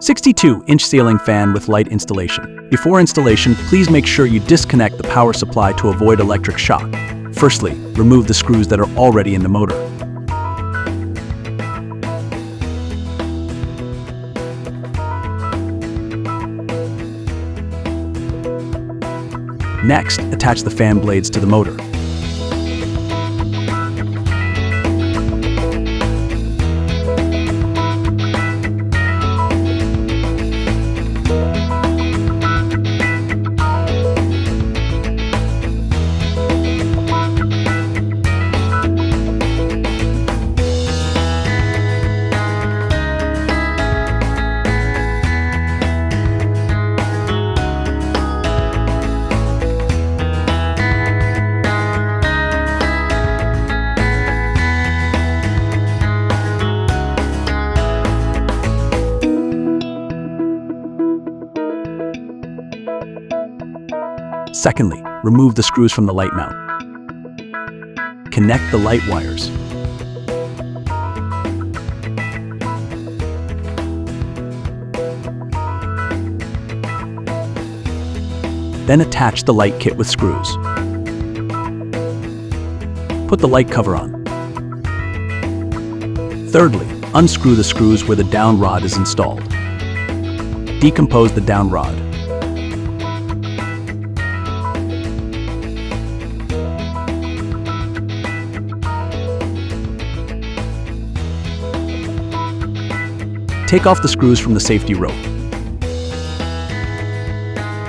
62-inch ceiling fan with light installation. Before installation, please make sure you disconnect the power supply to avoid electric shock. Firstly, remove the screws that are already in the motor. Next, attach the fan blades to the motor. Secondly, remove the screws from the light mount. Connect the light wires. Then attach the light kit with screws. Put the light cover on. Thirdly, unscrew the screws where the down rod is installed. Decompose the down rod. Take off the screws from the safety rope.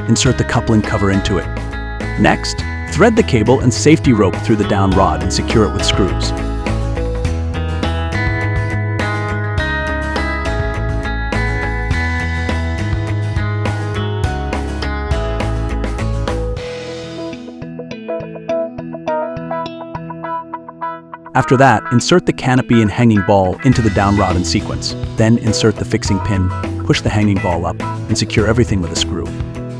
Insert the coupling cover into it. Next, thread the cable and safety rope through the down rod and secure it with screws. After that, insert the canopy and hanging ball into the down rod in sequence. Then insert the fixing pin, push the hanging ball up, and secure everything with a screw.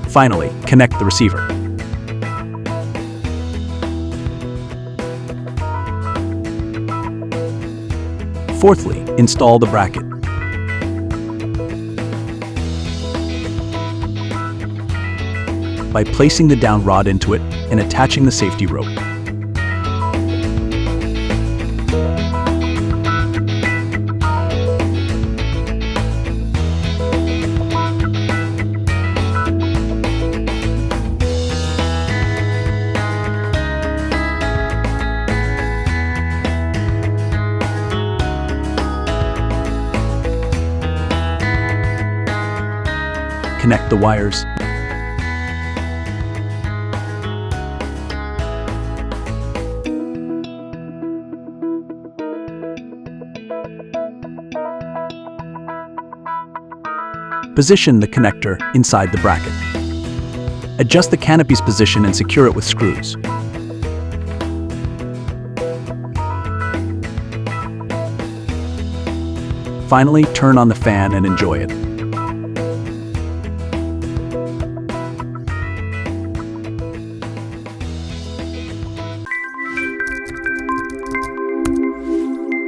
Finally, connect the receiver. Fourthly, install the bracket. By placing the down rod into it and attaching the safety rope. Connect the wires. Position the connector inside the bracket. Adjust the canopy's position and secure it with screws. Finally, turn on the fan and enjoy it.